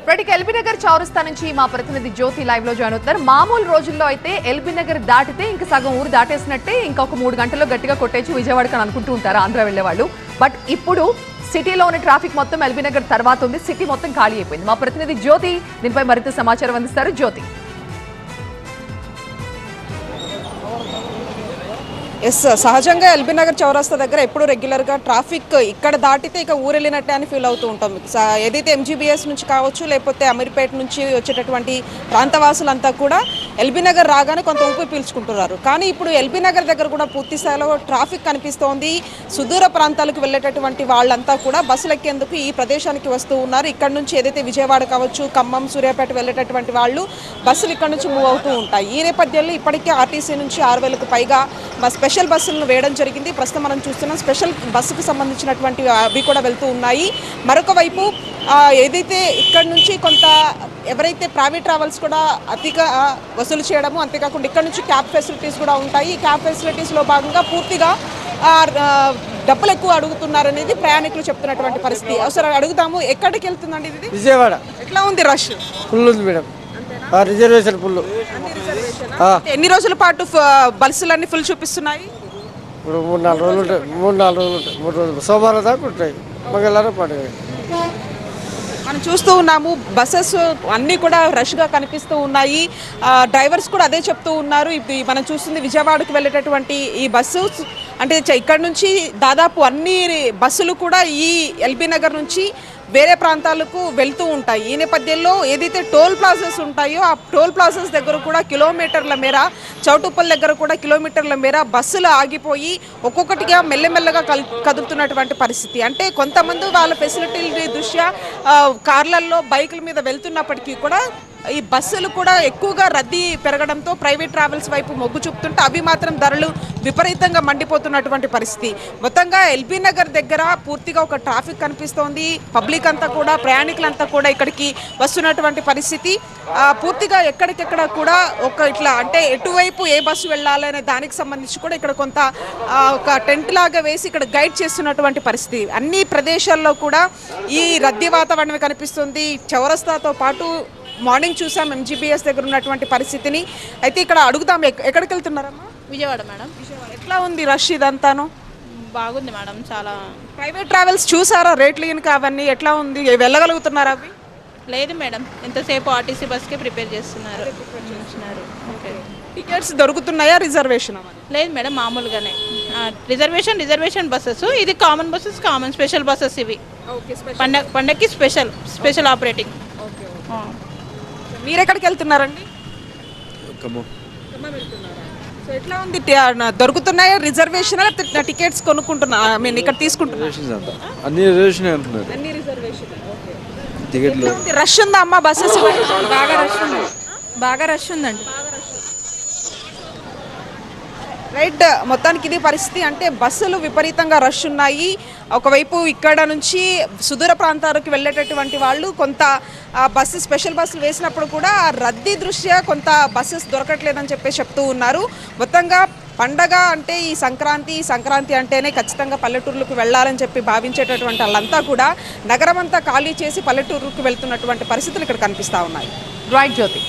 ఇప్పటికి ఎల్బీ నగర్ చౌరస్తా నుంచి మా ప్రతినిధి జ్యోతి లైవ్ లో జాయిన్ అవుతారు. మామూలు రోజుల్లో అయితే ఎల్బీ నగర్ దాటితే ఇంకా సగం ఊరు దాటేసినట్టే, ఇంకొక 3 గంటల్లో గట్టిగా కొట్టేసి విజయవాడకి అనుకుంటూ ఉంటారు ఆంధ్ర వెళ్లే వాళ్ళు. బట్ ఇప్పుడు సిటీలో ఉన్న ట్రాఫిక్ మొత్తం ఎల్బీ నగర్ తర్వాత ఉంది, సిటీ మొత్తం ఖాళీ అయిపోయింది. మా ప్రతినిధి జ్యోతి దీనిపై మరింత సమాచారం అందిస్తారు. జ్యోతి. ఎస్, సహజంగా ఎల్బీ నగర్ చౌరస్తా దగ్గర ఎప్పుడు రెగ్యులర్గా ట్రాఫిక్ ఇక్కడ దాటితే ఇక ఊరు వెళ్ళినట్టే అని ఫీల్ అవుతూ ఉంటాం. ఏదైతే ఎంజీబీఎస్ నుంచి కావచ్చు, లేకపోతే అమీర్పేట నుంచి వచ్చేటటువంటి ప్రాంతవాసులంతా కూడా ఎల్బీ నగర్ రాగానే కొంత ఊపిరి పీల్చుకుంటున్నారు. కానీ ఇప్పుడు ఎల్బీ నగర్ దగ్గర కూడా పూర్తి స్థాయిలో ట్రాఫిక్ కనిపిస్తోంది. సుదూర ప్రాంతాలకు వెళ్ళేటటువంటి వాళ్ళంతా కూడా బస్సులు ఎక్కేందుకు ఈ ప్రదేశానికి వస్తూ ఉన్నారు. ఇక్కడ నుంచి ఏదైతే విజయవాడ కావచ్చు, ఖమ్మం, సూర్యాపేట వెళ్ళేటటువంటి వాళ్ళు బస్సులు ఇక్కడ నుంచి మూవ్ అవుతూ ఉంటాయి. ఈ నేపథ్యంలో ఇప్పటికే ఆర్టీసీ నుంచి 6,000కు పైగా స్పెషల్ బస్సులను వేయడం జరిగింది. ప్రస్తుతం మనం చూస్తున్నాం స్పెషల్ బస్సుకు సంబంధించినటువంటి అవి కూడా వెళ్తూ ఉన్నాయి. మరొక వైపు ఏదైతే ఇక్కడ నుంచి కొంత ఎవరైతే ప్రైవేట్ ట్రావెల్స్ కూడా అతిగా వసూలు చేయడము, అంతేకాకుండా ఇక్కడ నుంచి క్యాబ్ ఫెసిలిటీస్ కూడా ఉంటాయి. ఈ క్యాబ్ ఫెసిలిటీస్లో భాగంగా పూర్తిగా డబ్బులు ఎక్కువ అడుగుతున్నారనేది ప్రయాణికులు చెప్తున్నటువంటి పరిస్థితి. అవసరం అడుగుతాము, ఎక్కడికి వెళ్తుందండి ఇది? విజయవాడ. ఎట్లా ఉంది రష్? ఫుల్ ఉంది మేడం, రిజర్వేషన్ ఫుల్. ఎన్ని రోజుల పాటు బస్సులన్నీ ఫుల్ చూపిస్తున్నాయి? ఇప్పుడు 3-4 రోజులు ఉంటాయి. 3 రోజులు సోమవారం దాకా ఉంటాయి, మంగళవారం పండుగ. మనం చూస్తూ ఉన్నాము బస్సెస్ అన్నీ కూడా రష్గా కనిపిస్తూ ఉన్నాయి. డ్రైవర్స్ కూడా అదే చెప్తూ ఉన్నారు. ఇప్పుడు మనం చూస్తుంది విజయవాడకు వెళ్ళేటటువంటి ఈ బస్సు, అంటే ఇక్కడ నుంచి దాదాపు అన్ని బస్సులు కూడా ఈ ఎల్బీ నగర్ నుంచి వేరే ప్రాంతాలకు వెళ్తూ ఉంటాయి. ఈ నేపథ్యంలో ఏదైతే టోల్ ప్లాజాస్ ఉంటాయో ఆ టోల్ ప్లాజాస్ దగ్గర కూడా కిలోమీటర్ల మేర, చౌటుప్పల్ దగ్గర కూడా కిలోమీటర్ల మేర బస్సులు ఆగిపోయి ఒక్కొక్కటిగా మెల్లమెల్లగా కదులుతున్నటువంటి పరిస్థితి. అంటే కొంతమంది వాళ్ళ ఫెసిలిటీల దృష్ట్యా కార్లల్లో, బైకుల మీద వెళ్తున్నప్పటికీ కూడా ఈ బస్సులు కూడా ఎక్కువగా రద్దీ పెరగడంతో ప్రైవేట్ ట్రావెల్స్ వైపు మొగ్గు చూపుతుంటే అవి మాత్రం ధరలు విపరీతంగా మండిపోతున్నటువంటి పరిస్థితి. మొత్తంగా ఎల్బీ నగర్ దగ్గర పూర్తిగా ఒక ట్రాఫిక్ కనిపిస్తోంది. పబ్లిక్ అంతా కూడా, ప్రయాణికులంతా కూడా ఇక్కడికి వస్తున్నటువంటి పరిస్థితి. పూర్తిగా ఎక్కడికెక్కడ కూడా ఒక ఇట్లా అంటే ఎటువైపు ఏ బస్సు వెళ్ళాలనే దానికి సంబంధించి కూడా ఇక్కడ కొంత ఒక టెంట్ లాగా వేసి ఇక్కడ గైడ్ చేస్తున్నటువంటి పరిస్థితి. అన్ని ప్రదేశాల్లో కూడా ఈ రద్దీ వాతావరణం కనిపిస్తుంది. చౌరస్తాతో పాటు మార్నింగ్ చూసాం ఎంజీబీఎస్ దగ్గర ఉన్నటువంటి పరిస్థితిని. అయితే ఇక్కడ అడుగుతాం, ఎక్కడికి వెళ్తున్నారమ్మా? విజయవాడ మేడం. విజయవాడ. ఎట్లా ఉంది రష్ ఇదంతాను? బాగుంది మేడం, చాలా. ప్రైవేట్ ట్రావెల్స్ చూసారా? రేట్లు ఈయనకి అవన్నీ ఎట్లా ఉంది? వెళ్ళగలుగుతున్నారా అవి? లేదు మేడం, ఎంతసేపు ఆర్టీసీ బస్కే ప్రిపేర్ చేస్తున్నారు. ఓకే. టికెట్స్ దొరుకుతున్నాయా? రిజర్వేషన్? లేదు మేడం, మామూలుగానే రిజర్వేషన్ బస్సెస్. ఇది common buses, common special buses ఇవి. పండగకి స్పెషల్ ఆపరేటింగ్. మీరు ఎక్కడికి వెళ్తున్నారండి? సో ఎట్లా ఉంది? దొరుకుతున్నాయా రిజర్వేషన్? టికెట్స్ కొనుక్కుంటున్నా మీరు ఇక్కడ తీసుకుంటున్నారు? రష్ ఉందా అమ్మా బస్సెస్? బాగా రష్ ఉందండి. రైట్, మొత్తానికి ఇది పరిస్థితి. అంటే బస్సులు విపరీతంగా రష్ ఉన్నాయి. ఒకవైపు ఇక్కడ నుంచి సుదూర ప్రాంతాలకు వెళ్ళేటటువంటి వాళ్ళు కొంత స్పెషల్ బస్సులు వేసినప్పుడు కూడా రద్దీ దృష్ట్యా కొంత బస్సెస్ దొరకట్లేదని చెప్తూ ఉన్నారు. మొత్తంగా పండగ అంటే ఈ సంక్రాంతి అంటేనే ఖచ్చితంగా పల్లెటూర్లకు వెళ్ళాలని చెప్పి భావించేటటువంటి వాళ్ళంతా కూడా నగరం అంతా ఖాళీ చేసి పల్లెటూరుకు వెళ్తున్నటువంటి పరిస్థితులు ఇక్కడ కనిపిస్తూ ఉన్నాయి. రైట్ జ్యోతి.